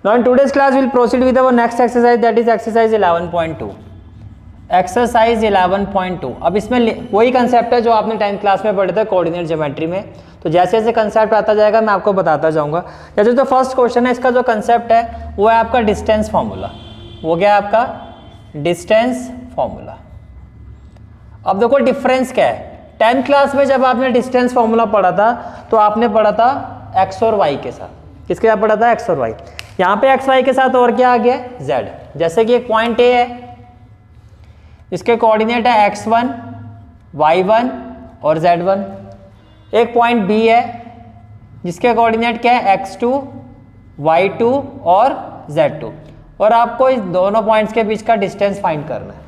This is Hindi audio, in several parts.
Now in today's class we'll proceed with our next exercise, that is exercise 11.2. Exercise 11.2। अब इसमें वही कंसेप्ट है जो आपने 10th क्लास में पढ़े थे कोऑर्डिनेट ज्योमेट्री में। तो जैसे जैसे कंसेप्ट आता जाएगा मैं आपको बताता जाऊंगा। जैसे तो फर्स्ट क्वेश्चन है, इसका जो कंसेप्ट है वो है आपका डिस्टेंस फार्मूला। वो क्या है आपका? Distance formula. अब देखो डिफरेंस क्या है। 10th क्लास में जब आपने डिस्टेंस फार्मूला पढ़ा था तो आपने पढ़ा था एक्स और वाई के साथ। किसके साथ पढ़ा था? एक्स और वाई। यहाँ पे एक्स वाई के साथ और क्या आ गया? जेड। जैसे कि एक पॉइंट ए है, इसके कोऑर्डिनेट है x1, y1 और z1। एक पॉइंट बी है जिसके कोऑर्डिनेट क्या है? x2, y2 और z2। और आपको इस दोनों पॉइंट्स के बीच का डिस्टेंस फाइंड करना है।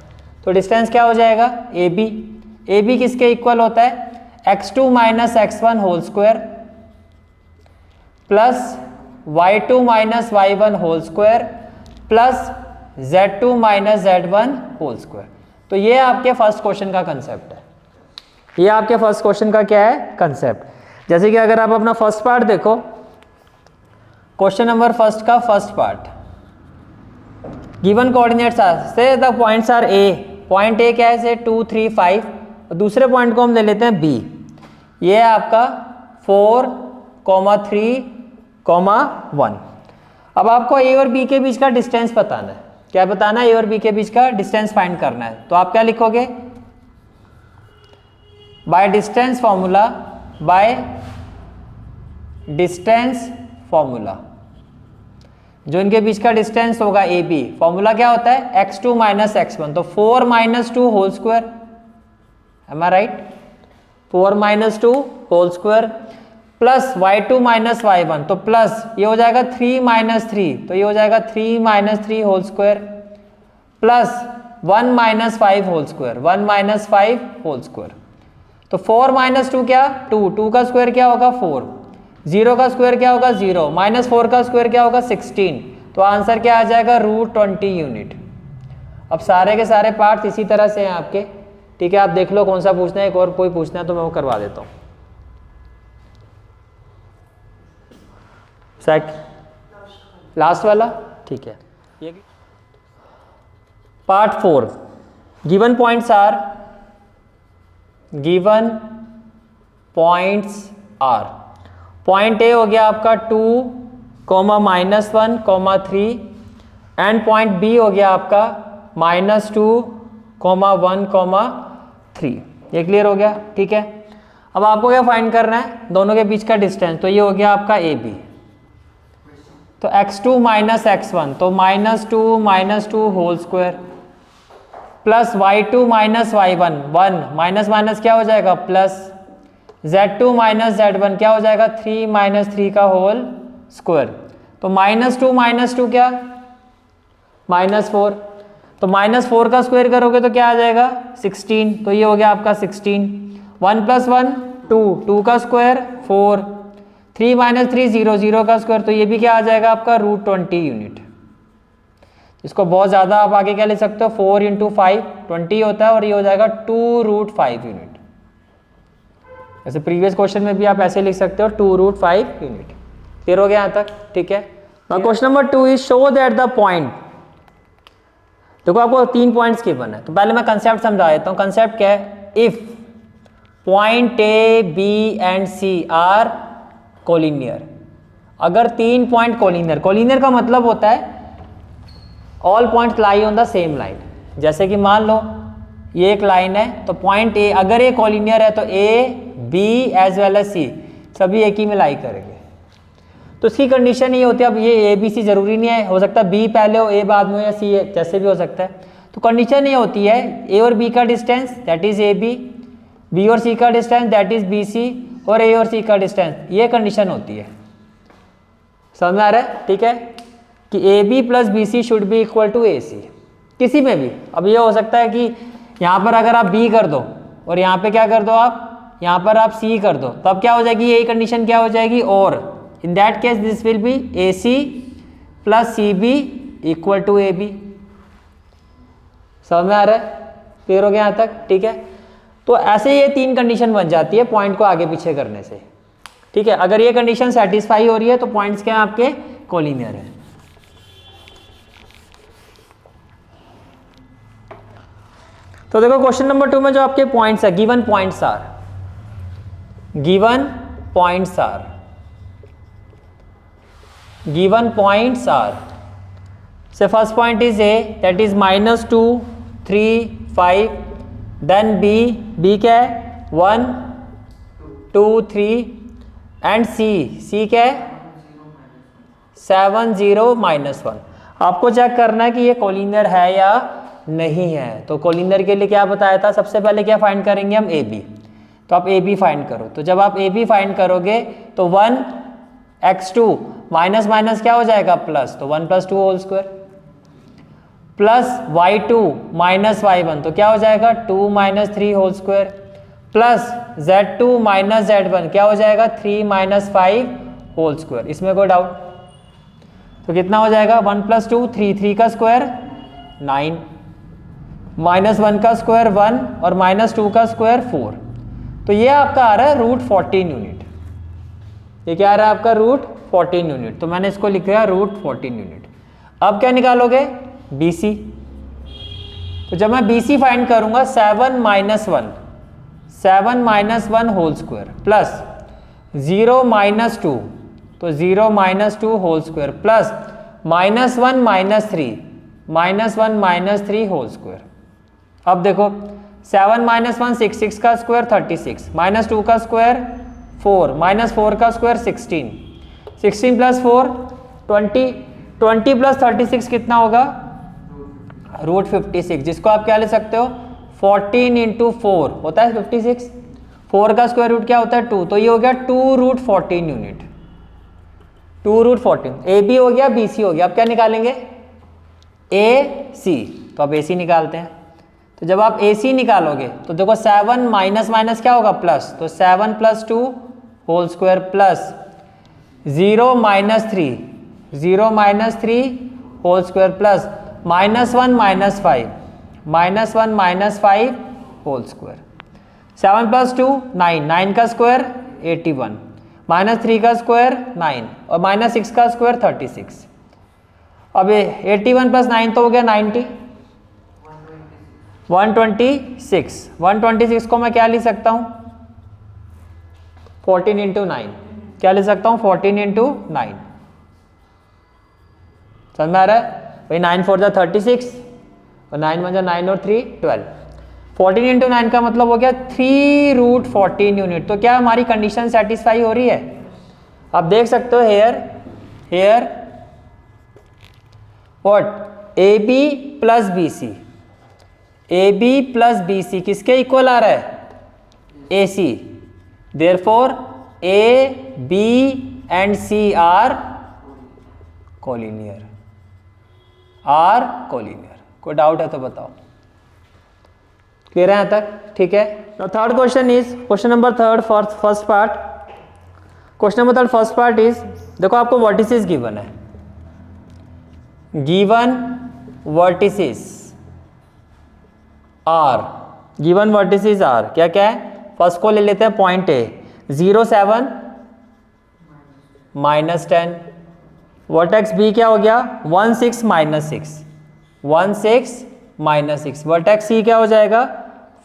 तो डिस्टेंस क्या हो जाएगा? AB। AB किसके इक्वल होता है? x2 minus x1 whole square plus y2 minus y1 whole square plus z2 minus z1 whole square. तो ये आपके फर्स्ट क्वेश्चन का कंसेप्ट है। ये आपके फर्स्ट क्वेश्चन का क्या है? कंसेप्ट। जैसे कि अगर आप अपना फर्स्ट पार्ट देखो, क्वेश्चन नंबर फर्स्ट का first part, given coordinates are से the points are A. Point A क्या है? से 2, 3, 5। और दूसरे पॉइंट को हम ले लेते हैं बी। ये है आपका 4, 3, 1। अब आपको ए और बी के बीच का डिस्टेंस बताना है। क्या बताना है? ए और बी के बीच का डिस्टेंस फाइंड करना है। तो आप क्या लिखोगे? By distance formula, by distance formula. जो इनके बीच का डिस्टेंस होगा ए बी, फॉर्मूला क्या होता है? x2 minus x1। तो 4 minus 2 whole square, am I right? 4 minus 2 whole square plus y2 minus y1। तो प्लस ये हो जाएगा 3 माइनस 3। तो ये हो जाएगा 3 minus 3 whole square plus 1 minus 5 whole square, 1 minus 5 whole square. तो 4 माइनस 2 क्या? 2। 2 का स्क्वायर क्या होगा? 4। 0 का स्क्वायर क्या होगा? 0। माइनस 4 का स्क्वायर क्या होगा? 16। तो आंसर क्या आ जाएगा? √20 यूनिट। अब सारे के सारे पार्ट्स इसी तरह से हैं आपके। ठीक है, आप देख लो कौन सा पूछना है। एक और कोई पूछना है तो मैं वो करवा देता हूँ। लास्ट वाला, ठीक है। Part 4, given points are, given points are. Point A हो गया आपका 2, -1, 3 एंड पॉइंट बी हो गया आपका -2, 1, 3। ये क्लियर हो गया? ठीक है। अब आपको क्या फाइंड करना है? दोनों के बीच का डिस्टेंस। तो ये हो गया आपका ए बी। तो x2 माइनस x1, तो -2 whole square plus y2 minus y1, 1 minus minus क्या हो जाएगा? प्लस z2 माइनस z1 क्या हो जाएगा? 3 माइनस 3 का होल स्क्वायर। तो -2 क्या? -4। तो -4 का स्क्वायर करोगे तो क्या आ जाएगा? 16। तो ये हो गया आपका 16। 1 + 1 2, 2 का स्क्वायर 4, 3 माइनस 3 0, 0 का स्क्वायर। तो ये भी क्या आ जाएगा आपका? √20 यूनिट। इसको बहुत ज़्यादा आप आगे क्या ले सकते हो? 4 × 5 20 होता है और ये हो जाएगा 2√5 यूनिट। ऐसे प्रीवियस क्वेश्चन में भी आप ऐसे लिख सकते हो 2√5 यूनिट। क्लियर हो गया यहाँ तक? ठीक है। Now question number 2 is show that the point. देखो आपको 3 पॉइंट्स गिवन है। तो पहले मैं कंसेप्ट समझा देता हूँ। कंसेप्ट क्या है? If point A B and C are collinear. अगर 3 पॉइंट कोलिनियर, कोलिनियर का मतलब होता है all points lie on the same line. जैसे कि मान लो ये एक लाइन है, तो पॉइंट ए अगर ये कोलिनियर है तो A B as well as C सभी एक ही में लाई करेंगे। तो इसकी कंडीशन ये होती है, अब ये ए बी सी जरूरी नहीं है, हो सकता है बी पहले हो, ए बाद में हो, या सी जैसे भी हो सकता है। तो कंडीशन ये होती है ए और बी का distance that is A B, B और सी का distance that is B C, और ए और सी का डिस्टेंस। ये कंडीशन होती है। समझ में आ रहा है? ठीक है, कि A B plus B C should be equal to A C किसी में भी। अब ये हो सकता है कि यहाँ पर अगर आप बी कर दो और यहाँ पे क्या कर दो आप, यहाँ पर आप सी कर दो, तो अब क्या हो जाएगी? यही कंडीशन क्या हो जाएगी? और in that case this will be A C plus C B equal to A B. समझ में आ रहा है? क्लियर हो गया यहाँ तक? ठीक है। तो ऐसे ये 3 कंडीशन बन जाती है पॉइंट को आगे पीछे करने से। ठीक है, अगर ये कंडीशन सेटिस्फाई हो रही है तो पॉइंट्स क्या हैं आपके? कोलिनियर है। तो देखो क्वेश्चन नंबर 2 में जो आपके पॉइंट्स है, given points are so first point is A, that is -2 3 5, then B क्या है 1 2 3 and C क्या है 7 0 -1। आपको चेक करना है कि ये कोलिनियर है या नहीं है। तो कोलिनियर के लिए क्या बताया था, सबसे पहले क्या फाइंड करेंगे हम AB। तो आप AB फाइंड करो। तो जब आप AB फाइंड करोगे तो 1x2 माइनस माइनस क्या हो जाएगा प्लस, तो 1 + 2 whole square plus y2 minus y1 तो क्या हो जाएगा 2 - 3 whole square plus z2 minus z1 क्या हो जाएगा 3 - 5 होल स्क्वायर। इसमें कोई डाउट? तो कितना हो जाएगा 1 + 2 3, 3 का स्क्वायर 9, -1 का स्क्वायर 1 और -2 का स्क्वायर 4। तो ये आपका आ रहा है √14 यूनिट। ये क्या आ रहा है आपका √14 यूनिट। तो मैंने इसको लिख दिया √14 यूनिट। अब क्या निकालोगे BC। तो जब मैं BC फाइंड करूंगा 7 - 1 होल स्क्वायर प्लस 0 - 2 तो 0 - 2 whole square plus -1 - 3 whole square. अब देखो 7 - 1 6, 6 का स्क्वायर 36, -2 का स्क्वायर 4, -4 का स्क्वायर 16, 16 + 4 20, 20 + 36 कितना होगा √56, जिसको आप क्या ले सकते हो 14 × 4 होता है 56, 4 का स्क्वायर रूट क्या होता है 2, तो ये हो गया 2√14 यूनिट। 2√14 AB हो गया, BC हो गया। अब क्या निकालेंगे AC। तो अब AC निकालते हैं। तो जब आप AC निकालोगे तो देखो 7 माइनस माइनस क्या होगा प्लस, तो 7 + 2 whole square plus 0 - 3 whole square plus -1 - 5 whole square. 7 + 2 9, 9 का स्क्वायर 81, -3 का स्क्वायर 9 और -6 का स्क्वायर 36। अब ये 81 + 9 तो हो गया 90, 126 को मैं क्या लिख सकता हूँ 14 × 9, क्या लिख सकता हूँ 14 × 9। समझ में आ रहा है भाई? 9 4 जा 36 और 9 1 जा 9 और 3 12। 14 × 9 का मतलब हो गया 3√14 यूनिट। तो क्या हमारी कंडीशन सेटिस्फाई हो रही है? आप देख सकते हो हेयर व्हाट AB + BC किसके इक्वल आ रहा है AC। Therefore A, B and C are collinear. कोई डाउट है तो बताओ। क्लियर है यहाँ तक? ठीक है। Now third question is question number 3 first part. Question number 3 first part is, देखो आपको वर्टिसेस गिवन है, गिवन वर्टिसेस आर क्या क्या है। फर्स्ट को ले लेते हैं पॉइंट A 0 7 -10, वर्टेक्स B क्या हो गया 1 6 -6, वर्टेक्स C क्या हो जाएगा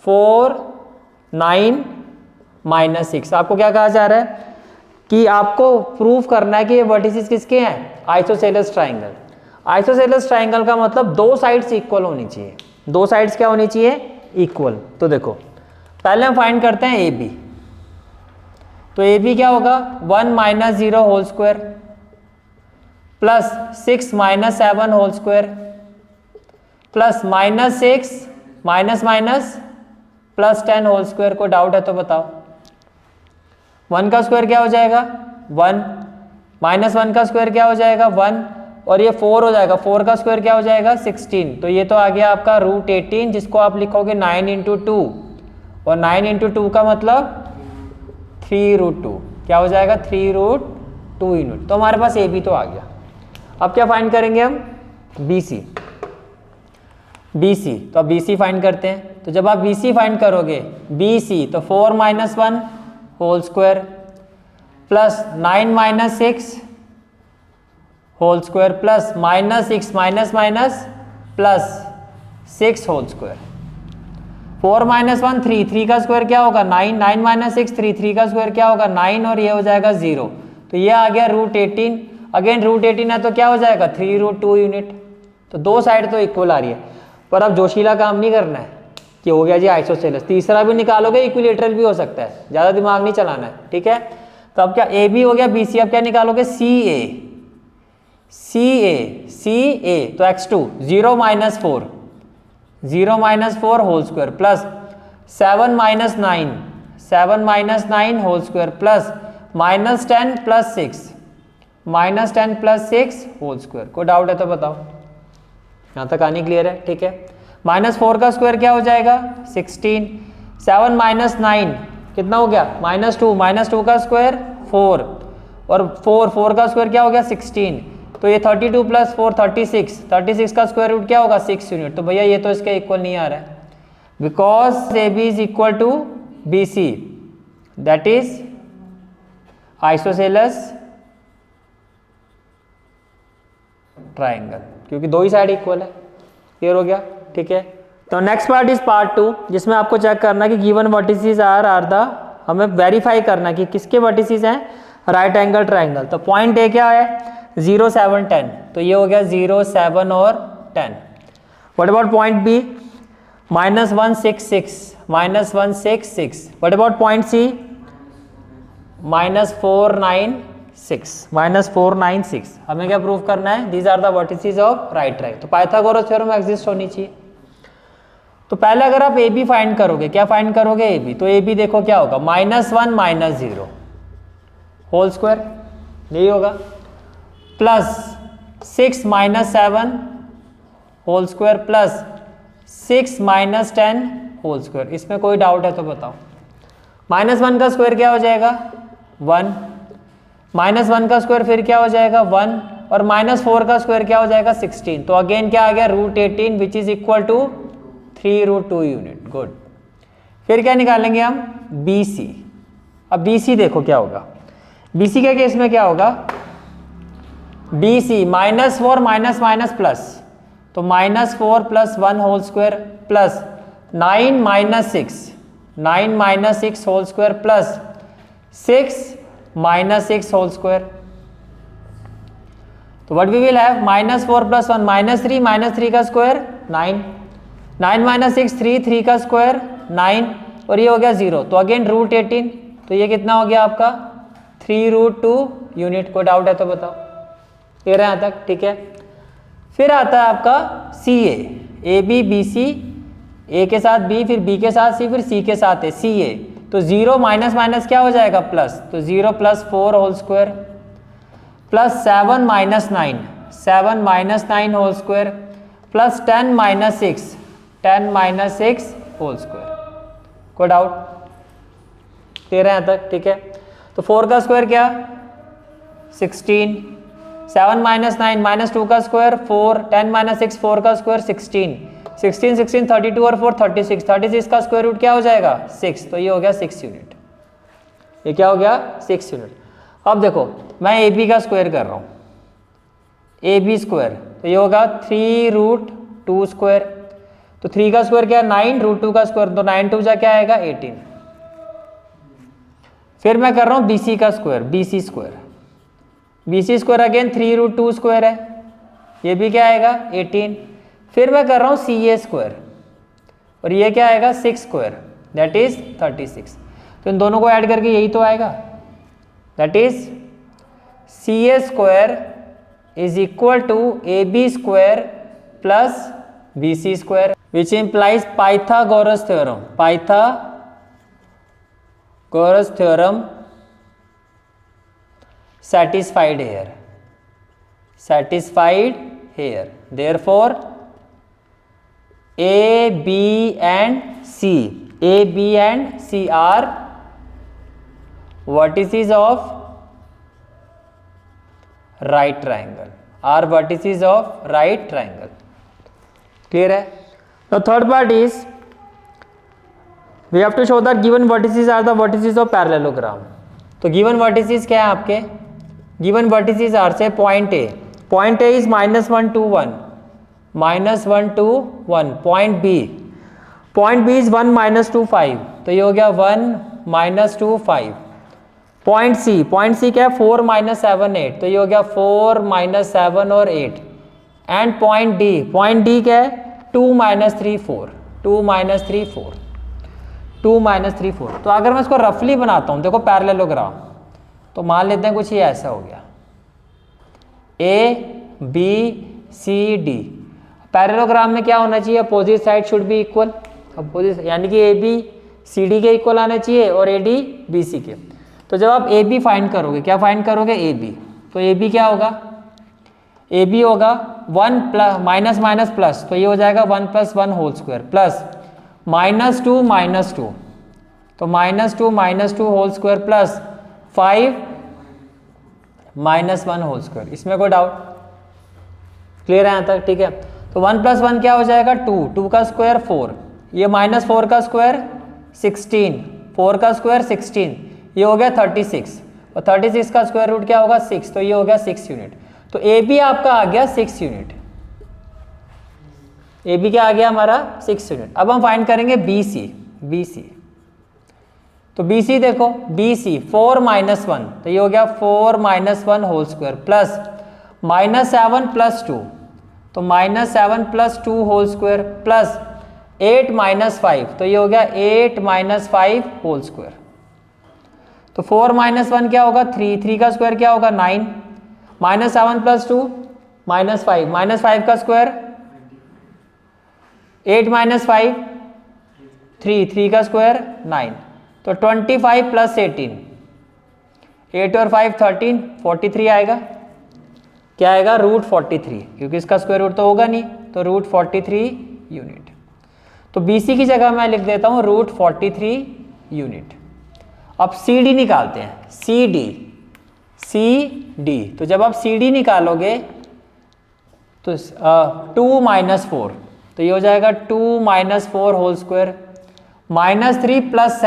4 9 -6। आपको क्या कहा जा रहा है कि आपको प्रूफ करना है कि ये वर्टिसेस किसके हैं आइसोसेलेस ट्राइंगल। आइसोसेलेस ट्राइंगल का मतलब दो साइड्स इक्वल होनी चाहिए। दो साइड्स क्या होनी चाहिए इक्वल। तो देखो पहले हम फाइंड करते हैं AB। तो AB क्या होगा 1 - 0 whole square plus 6 - 7 whole square plus -6 +10 whole square. को डाउट है तो बताओ। 1 का स्क्वायर क्या हो जाएगा 1, -1 का स्क्वायर क्या हो जाएगा 1 और ये 4 हो जाएगा, 4 का स्क्वायर क्या हो जाएगा 16। तो ये तो आ गया आपका √18, जिसको आप लिखोगे 9 × 2 और 9 × 2 का मतलब 3√2 क्या हो जाएगा 3√2 यूनिट। तो हमारे पास AB तो आ गया। अब क्या फाइंड करेंगे हम BC। तो अब BC फाइंड करते हैं। तो जब आप BC फाइंड करोगे BC तो 4 - 1 whole square plus 9 - 6 whole square plus -6 plus 6 whole square. 4 minus 1 3, 3 का स्क्वायर क्या होगा 9, 9 माइनस 6 3, 3 का स्क्वायर क्या होगा 9 और ये हो जाएगा 0, तो ये आ गया √18। अगेन √18 है तो क्या हो जाएगा 3√2 यूनिट। तो दो साइड तो इक्वल आ रही है, पर अब जोशीला काम नहीं करना है कि हो गया जी आइसोसेलेस। तीसरा भी निकालोगे इक्विलेटरल भी हो सकता है, ज़्यादा दिमाग नहीं चलाना है, ठीक है। तो अब क्या ए बी हो गया, बी सी, अब क्या निकालोगे सी ए, तो x2 0 minus 4, 0 minus 4 whole square plus 7 minus 9, 7 minus 9 whole square plus minus 10 plus 6, minus 10 plus 6 whole square. कोई डाउट है तो बताओ, यहाँ तक आनी क्लियर है, ठीक है। माइनस 4 का स्क्वायर क्या हो जाएगा 16, 7 माइनस 9 कितना हो गया -2, -2 का स्क्वायर 4 और 4 का स्क्वायर क्या हो गया 16, तो ये 32 प्लस 4 36, 36 का स्क्वायर रूट क्या होगा 6 यूनिट। तो भैया ये तो इसके इक्वल नहीं आ रहा है, because A B is equal to B C, that is isosceles triangle, क्योंकि दो ही साइड इक्वल है। क्लियर हो गया, ठीक है। तो नेक्स्ट पार्ट इज पार्ट 2, जिसमें आपको चेक करना है कि गिवन वर्टिसेस आर द, हमें वेरीफाई करना है कि किसके वर्टिसेस हैं राइट एंगल ट्राइंगल। तो पॉइंट ए क्या है 0 7 10, तो ये हो गया 0 7 और 10। What about point B -1 6 6, -1 6 6। What about point C -4 9 6, -4 9 6। हमें क्या प्रूव करना है, these are the vertices of right triangle. तो पाइथागोरस थ्योरम एग्जिस्ट होनी चाहिए। तो पहले अगर आप ए बी फाइंड करोगे, क्या फाइंड करोगे ए बी, तो ए बी देखो क्या होगा -1 -0 होल स्क्वायर, यही होगा, plus 6 -7 whole square plus 6 -10 whole square. इसमें कोई डाउट है तो बताओ। -1 का स्क्वायर क्या हो जाएगा 1, -1 का स्क्वायर फिर क्या हो जाएगा 1 और -4 का स्क्वायर क्या हो जाएगा 16। तो अगेन क्या आ गया √18 which is equal to 3√2 unit. Good. फिर क्या निकालेंगे हम बी सी। अब बी सी देखो क्या होगा, बी सी के केस में क्या होगा बी सी -4 माइनस प्लस, तो -4 plus 1 whole square plus 9 -6, 9 -6 whole square plus 6 -6 whole square. तो what we will have -4 plus 1 -3 का स्क्वायर 9, 9 -6 3 का स्क्वायर 9 और ये हो गया 0। तो अगेन √18, तो ये कितना हो गया आपका 3√2 यूनिट। कोई डाउट है तो बताओ। ये रहा यहाँ तक, ठीक है। फिर आता है आपका सी ए बी बी सी, ए के साथ बी, फिर बी के साथ सी, फिर सी के साथ है सी ए। तो 0 माइनस क्या हो जाएगा प्लस, तो 0 plus 4 whole square plus 7 -9, 7 -9 whole square plus 10 -6, 10 -6 whole square. कोई डाउट? 13 यहाँ तक, ठीक है। तो 4 का स्क्वायर क्या 16, 7 -9 -2 का स्क्वायर 4, 10 -6 4 का स्क्वायर 16, 16 16 32 और 4 36, 36 का स्क्वायर रूट क्या हो जाएगा 6। तो ये हो गया 6 यूनिट। ये क्या हो गया 6 यूनिट। अब देखो मैं ए बी का स्क्वायर कर रहा हूँ, ए बी स्क्वायर, तो ये होगा 3√2 स्क्वायर। तो 3 का स्क्वायर क्या है 9, √2 का स्क्वायर, तो 9 2 जा क्या आएगा 18। फिर मैं कर रहा हूँ बी सी का square, B C square, B C square again 3√2 square है, ये भी क्या आएगा 18। फिर मैं कर रहा हूँ सी ए स्क्वायर और ये क्या आएगा 6 स्क्वायर, दैट इज 36। तो इन दोनों को ऐड करके यही तो आएगा, that is C A square is equal to A B square plus B C square, which implies Pythagoras theorem, Pythagoras theorem satisfied here, satisfied here. Therefore A, B and C, A, B and C are vertices of right triangle, are vertices of right triangle. Clear है? The third part is we have to show that given vertices are the vertices of parallelogram. तो given vertices क्या है आपके, given vertices are say point A is -1 2 1, -1 2 1, point B point B is 1 minus 2 5, तो ये हो गया 1 माइनस 2 5। पॉइंट सी क्या है 4 माइनस 7 8, तो ये हो गया 4 माइनस 7 और 8। एंड पॉइंट डी क्या है 2 माइनस 3 4, 2 माइनस 3 4, 2 माइनस 3 4। तो अगर मैं इसको रफली बनाता हूँ, देखो पैरेललोग्राम, तो मान लेते हैं कुछ ये ऐसा हो गया A B C D. Parallelogram में क्या होना चाहिए, opposite side should be equal, opposite यानी कि ए बी सी डी के इक्वल आने चाहिए और ए डी बी सी के। तो जब आप ए बी फाइंड करोगे, क्या फाइंड करोगे ए बी, तो ए बी क्या होगा, ए बी होगा 1 प्लस माइनस माइनस प्लस, तो ये हो जाएगा 1 प्लस 1 होल स्क्वायर प्लस -2 -2, तो -2 whole square plus 5 -1 whole square. इसमें कोई डाउट, क्लियर है यहाँ तक, ठीक है। तो 1 प्लस 1 क्या हो जाएगा 2, 2 का स्क्वायर 4, ये -4 का स्क्वायर 16, 4 का स्क्वायर 16, ये हो गया 36, और 36 का स्क्वायर रूट क्या होगा 6, तो ये हो गया 6 यूनिट। तो ए बी आपका आ गया 6 यूनिट, ए बी क्या आ गया हमारा 6 यूनिट। अब हम फाइंड करेंगे बी सी, तो बी सी देखो, बी सी 4 माइनस 1, तो ये हो गया 4 minus 1 whole square plus -7 plus 2, तो -7 plus 2 whole square plus 8 minus 5, तो ये हो गया 8 माइनस 5 होल स्क्वायर। तो 4 माइनस 1 क्या होगा 3, 3 का स्क्वायर क्या होगा 9, -7 प्लस 2 -5 का स्क्वायर 8 माइनस 5 3, 3 का स्क्वायर 9, तो 25 प्लस 18, 8 और 5 13, 43 आएगा, क्या आएगा रूट 43, क्योंकि इसका स्क्वायर रूट तो होगा नहीं, तो रूट 43 यूनिट। तो BC की जगह मैं लिख देता हूँ रूट 43 यूनिट। अब CD निकालते हैं, CD, तो जब आप CD निकालोगे तो 2 माइनस 4, तो ये हो जाएगा 2 minus 4 whole square -3 plus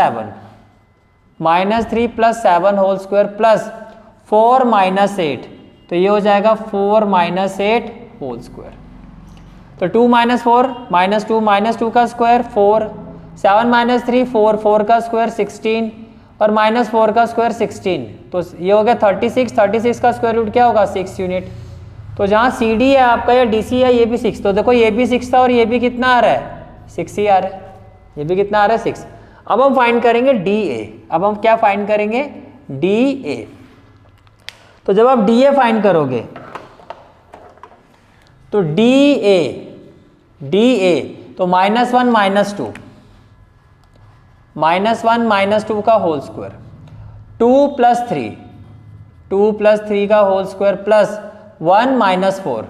7 whole square plus 4 minus 8, तो ये हो जाएगा 4 माइनस 8 होल स्क्वायर। तो 2 माइनस 4 -2 का स्क्वायर 4, 7 माइनस 3 4, 4 का स्क्वायर 16 और -4 का स्क्वायर 16, तो ये हो गया 36 का स्क्वायर रूट क्या होगा 6 यूनिट। तो जहाँ CD है आपका या DC है ये भी 6, तो देखो ये भी 6 था और ये भी कितना आ रहा है 6 ही आ रहा है, ये भी कितना आ रहा है 6। अब हम फाइंड करेंगे DA, अब हम क्या फाइंड करेंगे DA। तो जब आप DA फाइंड करोगे तो DA तो -1 -2 का होल स्क्वायर 2 प्लस 3 का whole square plus 1 minus 4,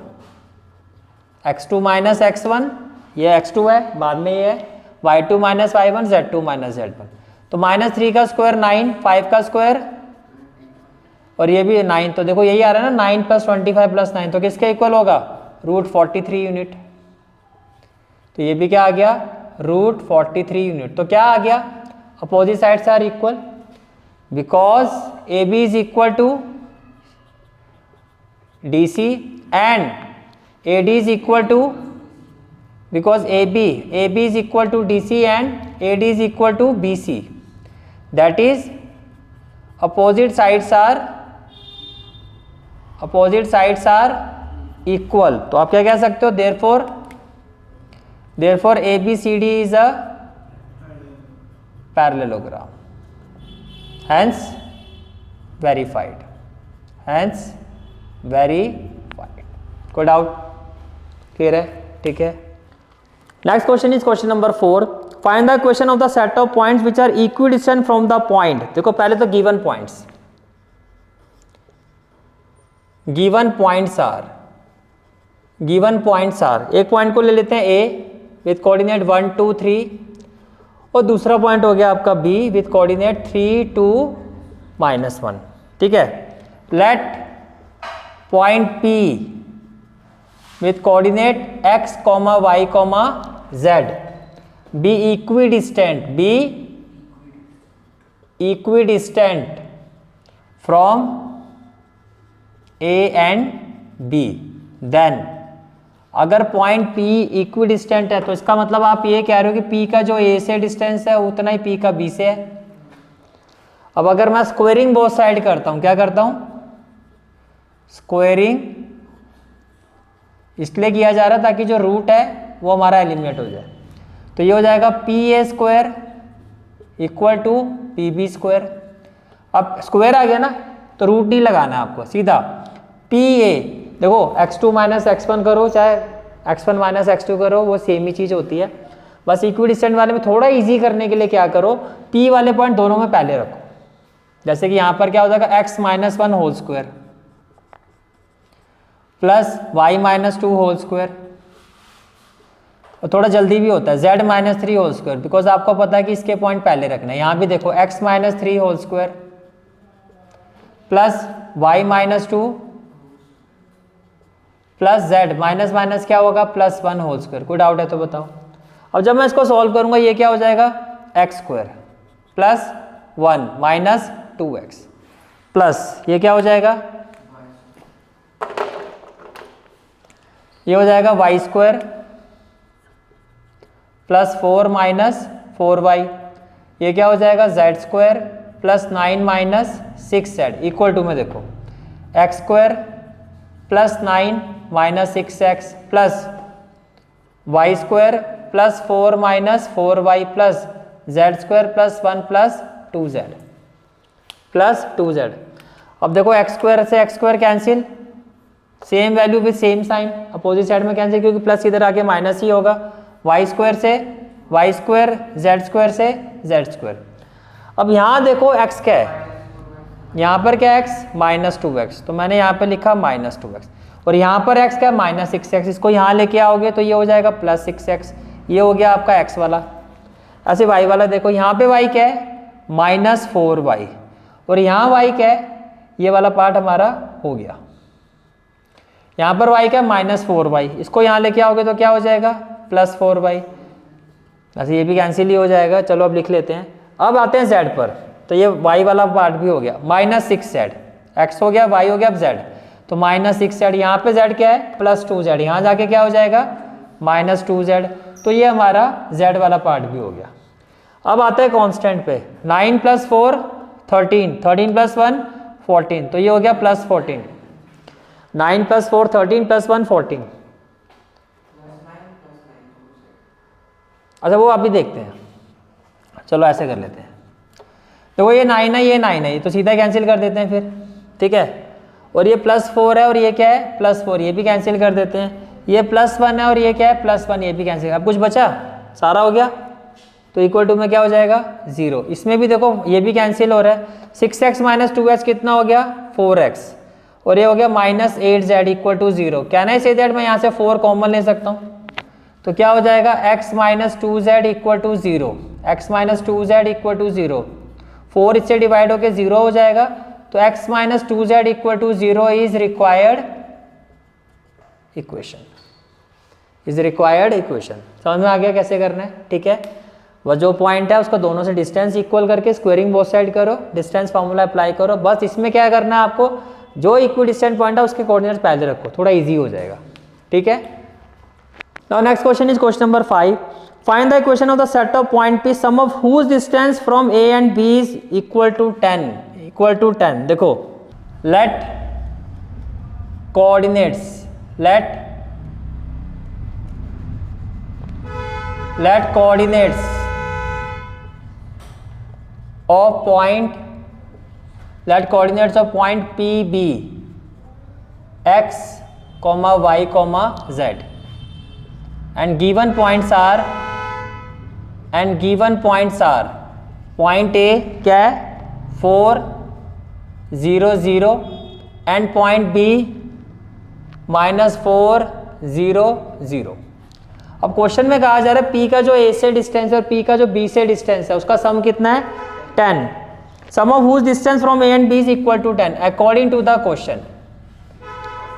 x2 minus x1, ये x2 है, बाद में ये है y2 minus y1, z2 minus z1, तो -3 का स्क्वायर 9, 5 का स्क्वायर और ये भी 9, तो देखो यही आ रहा है ना 9 प्लस 25 प्लस 9, तो किसके इक्वल होगा रूट 43 यूनिट। तो ये भी क्या आ गया रूट 43 यूनिट। तो क्या आ गया opposite sides are equal because AB is equal to DC and AD is equal to, because AB is equal to DC and AD is equal to BC, that is opposite sides are equal। तो आप क्या कह सकते हो therefore ABCD is a parallelogram, hence verified। कोई डाउट, क्लियर है, ठीक है। Next question is question number 4, find the question of the set of points which are equidistant from the point. देखो पहले तो गिवन पॉइंट्स आर एक पॉइंट को ले लेते हैं A विथ कोऑर्डिनेट 1 2 3 और दूसरा पॉइंट हो गया आपका B विथ कोऑर्डिनेट 3 2 -1, ठीक है। Let point P with coordinate x, y, z be equidistant from A and B, then अगर पॉइंट P इक्वी डिस्टेंट है तो इसका मतलब आप ये कह रहे हो कि P का जो A से डिस्टेंस है उतना ही P का B से है। अब अगर मैं स्क्वेयरिंग बोथ साइड करता हूं, क्या करता हूं, स्क्वेयरिंग इसलिए किया जा रहा है ताकि जो रूट है वो हमारा एलिमिनेट हो जाए। तो ये हो जाएगा PA square equal to PB square. अब स्क्वायर आ गया ना तो रूट नहीं लगाना है आपको, सीधा PA, देखो x2 माइनस x1 करो चाहे x1 माइनस x2 करो, वो सेम ही चीज़ होती है। बस इक्वी डिस्टेंट वाले में थोड़ा इजी करने के लिए क्या करो, P वाले पॉइंट दोनों में पहले रखो। जैसे कि यहाँ पर क्या हो जाएगा, x minus 1 whole square plus y minus 2 whole square, और थोड़ा जल्दी भी होता है z minus 3 whole square, because आपको पता है कि इसके पॉइंट पहले रखना है। यहाँ भी देखो x minus 3 whole square plus y minus 2 plus z minus minus क्या होगा, प्लस 1 होल स्क्वायर। कोई डाउट है तो बताओ। अब जब मैं इसको सॉल्व करूंगा ये क्या हो जाएगा, x square plus 1 minus 2x plus ये क्या हो जाएगा, ये हो जाएगा y square plus 4 minus 4y, ये क्या हो जाएगा z square plus 9 minus 6z equal to में देखो x square plus 9 minus 6x plus y square plus 4 minus 4y plus z square plus 1 plus 2z plus 2z। अब देखो x स्क्वायर से x square cancel, same value with same sign, opposite side में कैंसिल क्योंकि प्लस इधर आके माइनस ही होगा। y स्क्वायर से y स्क्वायर, z स्क्वायर से z स्क्वायर। अब यहाँ देखो x क्या है, यहाँ पर क्या है x माइनस 2x, तो मैंने यहाँ पे लिखा माइनस 2x, और यहाँ पर x क्या है माइनस 6x, इसको यहाँ लेके आओगे तो ये हो जाएगा प्लस 6x, ये हो गया आपका x वाला। ऐसे y वाला देखो, यहाँ पे y क्या है माइनस 4y, और यहाँ y क्या है, ये वाला पार्ट हमारा हो गया। यहाँ पर y क्या है माइनस 4y, इसको यहाँ लेके आओगे तो क्या हो जाएगा प्लस 4y, ऐसे ये भी कैंसिल ही हो जाएगा। चलो अब लिख लेते हैं। अब आते हैं z पर, तो ये y वाला पार्ट भी हो गया माइनस 6z, x हो गया, y हो गया, अब z, तो माइनस 6z, यहाँ पे z क्या है प्लस 2z, यहाँ जाके क्या हो जाएगा माइनस 2z, तो ये हमारा z वाला पार्ट भी हो गया। अब आता है कांस्टेंट पे, 9 प्लस 4 13, 13 प्लस 1 14, तो ये हो गया प्लस 14, 9 प्लस 4 13 प्लस 1 14। अच्छा वो अभी देखते हैं, चलो ऐसे कर लेते हैं। देखो ये 9 है, ये 9 है, तो सीधा कैंसिल कर देते हैं फिर, ठीक है। और ये प्लस 4 है और ये क्या है प्लस 4, ये भी कैंसिल कर देते हैं। ये प्लस 1 है और ये क्या है प्लस 1, ये भी कैंसिल। अब कुछ बचा, सारा हो गया, तो इक्वल टू में क्या हो जाएगा 0। इसमें भी देखो ये भी कैंसिल हो रहा है, 6x माइनस 2x कितना हो गया 4x, और ये हो गया minus 8z equal to 0। Can I say that मैं यहाँ से 4 कॉमन ले सकता हूँ, तो क्या हो जाएगा x minus 2z equal to 0, x minus 2z equal to 0, 4 इससे डिवाइड होकर 0 हो जाएगा, तो x minus 2z equal to 0 is required equation, is required equation. समझ में आ गया कैसे करना है, ठीक है। वह जो पॉइंट है उसका दोनों से डिस्टेंस इक्वल करके स्क्वेयरिंग बोथ साइड करो, डिस्टेंस फार्मूला अप्लाई करो। बस इसमें क्या करना है आपको, जो इक्वी डिस्टेंट पॉइंट है उसके कोऑर्डिनेट्स पहले रखो, थोड़ा इजी हो जाएगा, ठीक है। Now next question is question number 5, find the equation of the set of point P sum of whose distance from A and B is equal to 10, equal to 10। देखो let coordinates, let coordinates of point, let coordinates of point P be x, y, z, and given points are point A क्या है 4 0 0 and point B माइनस 4 0 0। अब क्वेश्चन में कहा जा रहा है P का जो A से डिस्टेंस है और P का जो B से डिस्टेंस है उसका सम कितना है 10, sum of whose distance from A and B is equal to 10 according to the question।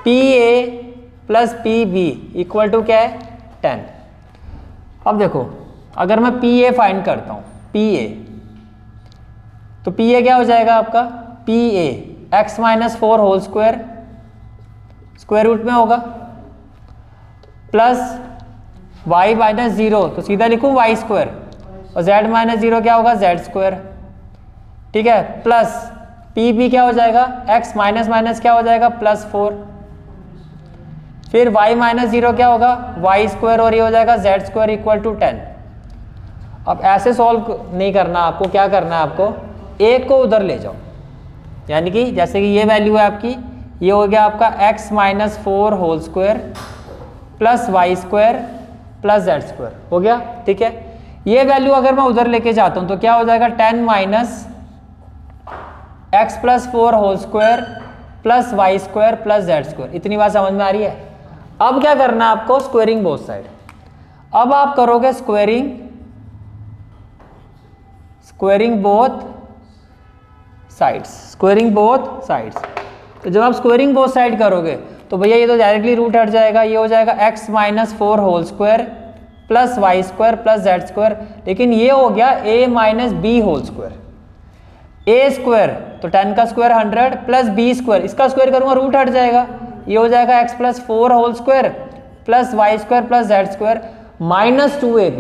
PA plus PB equal to क्या है 10। अब देखो अगर मैं PA फाइंड करता हूँ, PA, तो PA क्या हो जाएगा आपका PA x minus 4 whole square, square root में होगा, प्लस y माइनस 0, तो सीधा लिखूँ y स्क्वायर, और z माइनस 0 क्या होगा z स्क्वायर, ठीक है, प्लस पी भी क्या हो जाएगा x माइनस माइनस क्या हो जाएगा +4, फिर y माइनस 0 क्या होगा y स्क्वायर, और ये हो जाएगा z स्क्वायर इक्वल टू 10। अब ऐसे सॉल्व नहीं करना आपको, क्या करना है आपको, एक को उधर ले जाओ, यानी कि जैसे कि ये वैल्यू है आपकी, ये हो गया आपका x minus 4 whole square plus Y square plus Z square, हो गया, ठीक है। ये वैल्यू अगर मैं उधर लेके जाता हूँ तो क्या हो जाएगा 10 minus x plus 4 whole square plus Y square plus Z square. इतनी बात समझ में आ रही है। अब क्या करना है आपको, स्क्वेयरिंग बोथ साइड। अब आप करोगे स्क्वेयरिंग बोथ साइड्स। तो जब आप स्क्वेयरिंग बोथ साइड करोगे तो भैया ये तो डायरेक्टली रूट हट जाएगा, ये हो जाएगा x minus 4 whole square plus Y square plus Z square, लेकिन ये हो गया a minus B whole square, a square तो 10 का स्क्वायर 100 प्लस b स्क्वायर, इसका स्क्वायर करूंगा रूट हट जाएगा, ये हो जाएगा x plus 4 whole square plus Y square plus Z square minus 2ab,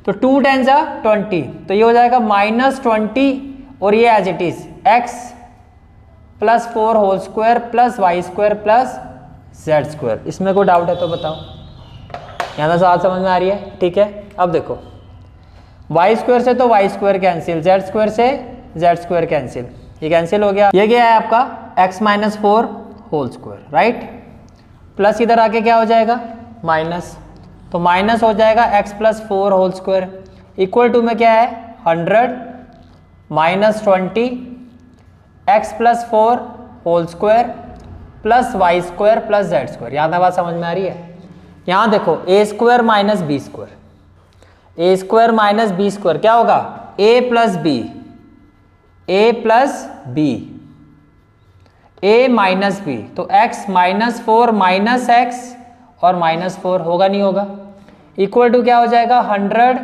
तो 2 10 जा 20, तो ये हो जाएगा माइनस 20, और ये as it is x plus 4 whole square plus Y square plus Z square. इसमें कोई डाउट है तो बताओ, यहाँ तक बात समझ में आ रही है, ठीक है। अब देखो वाई स्क्वायर से तो Y square cancel, Z square से जेड स्क्वायर कैंसिल, ये कैंसिल हो गया। ये क्या है आपका x minus 4 whole square, right, plus इधर आके क्या हो जाएगा माइनस, तो माइनस हो जाएगा x plus 4 whole square equal to में क्या है 100 minus 20 x plus 4 whole square plus Y square plus Z square. यहाँ तक बात समझ में आ रही है। यहाँ देखो a square minus B square, A square minus B square क्या होगा a plus B, a plus B, a minus B, तो x माइनस 4 माइनस x और माइनस 4 होगा नहीं होगा, इक्वल टू क्या हो जाएगा 100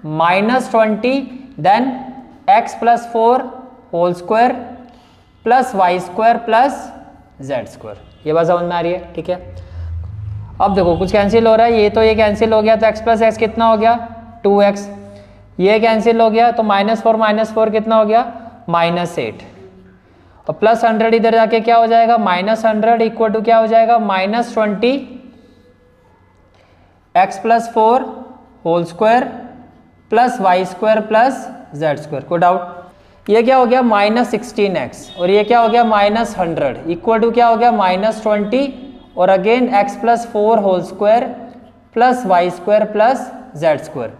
minus 20 then x plus 4 whole square plus Y square plus Z square. ये बात समझ में आ रही है, ठीक है। अब देखो कुछ कैंसिल हो रहा है, ये तो ये कैंसिल हो गया, तो x प्लस एक्स कितना हो गया 2x, ये कैंसिल हो गया, तो माइनस 4 कितना हो गया -8, और प्लस 100 इधर जाके क्या हो जाएगा -100 इक्वल टू क्या हो जाएगा -20 x plus 4 whole square plus Y square plus Z square. को डाउट, ये क्या हो गया -16x, और ये क्या हो गया -100 इक्वल टू क्या हो गया -20, और again x plus 4 whole square plus Y square plus Z square.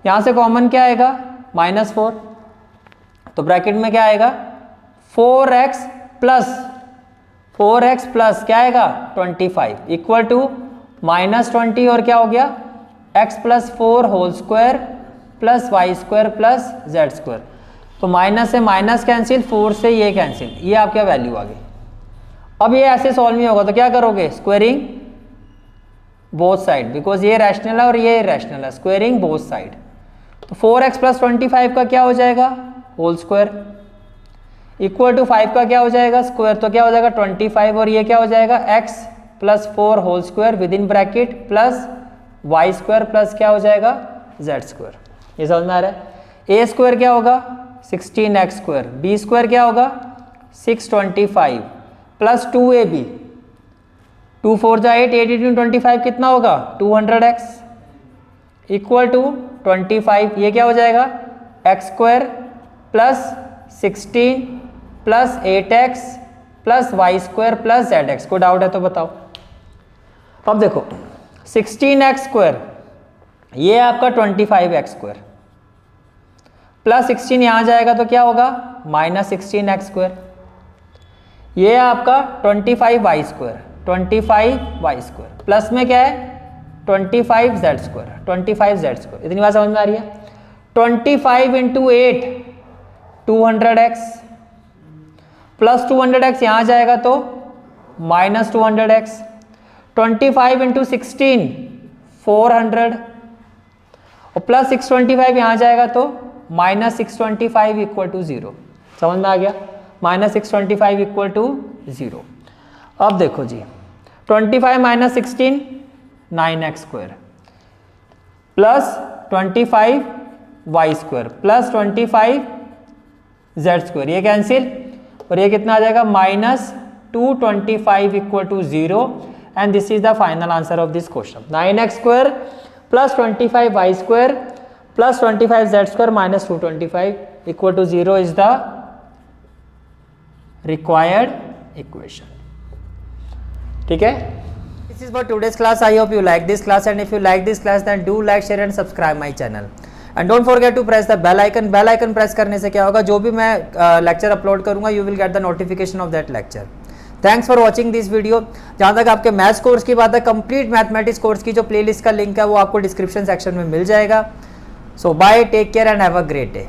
यहाँ से कॉमन क्या आएगा -4, तो ब्रैकेट में क्या आएगा 4x प्लस क्या आएगा 25 इक्वल टू -20, और क्या हो गया x plus 4 whole square plus Y square plus Z square. तो माइनस से माइनस कैंसिल, 4 से ये कैंसिल, ये आपका वैल्यू आ गई। अब ये ऐसे सॉल्व नहीं होगा तो क्या करोगे स्क्वेयरिंग बोथ साइड, बिकॉज ये रैशनल है और ये रैशनल है, स्क्वेयरिंग बोथ साइड। तो 4x प्लस 25 का क्या हो जाएगा होल स्क्वायर इक्वल टू 5 का क्या हो जाएगा स्क्वायर, तो क्या हो जाएगा 25, और ये क्या हो जाएगा x plus 4 whole square within bracket plus Y square plus क्या हो जाएगा जेड स्क्वायर। ये समझ में आ रहा है। a स्क्वायर क्या होगा 16x स्क्वायर, b स्क्वायर क्या होगा 625 प्लस 2ab, 2 4 जा 8, 8 into 25 कितना होगा 200x इक्वल टू 25, ये क्या हो जाएगा x square plus 16 plus 8x plus Y square plus Z. को डाउट है तो बताओ। अब देखो 16x स्क्वायर ये आपका 25x स्क्वायर प्लस 16 यहाँ जाएगा तो क्या होगा -16x स्क्वायर, ये आपका 25y स्क्वायर प्लस में क्या है 25z स्क्वायर। इतनी बात समझ में आ रही है। 25 इंटू 8 200x प्लस 200x यहाँ जाएगा तो -200x, 25 इंटू 16 400, और प्लस 625 यहाँ जाएगा तो -625 इक्वल टू 0। समझ में आ गया, -625 इक्वल टू 0। अब देखो जी 25 minus 16 9x square plus 25y² plus 25z square, ये कैंसिल, और ये कितना आ जाएगा -225 equal to 0 and this is the final answer of this question. 9x square plus 25y² plus 25z² minus 225 equal to 0 is the required equation. ठीक है, this is for today's class. I hope you like this class and if you like this class then do like, share and subscribe my channel and don't forget to press the bell icon. Bell icon press करने से क्या होगा, जो भी मैं लेक्चर अपलोड करूंगा you will get the notification of that lecture. Thanks for watching this video. जहाँ तक आपके मैथ्स कोर्स की बात है, कंप्लीट मैथमेटिक्स कोर्स की जो प्लेलिस्ट का लिंक है वो आपको डिस्क्रिप्शन सेक्शन में मिल जाएगा। So bye, take care and have a great day.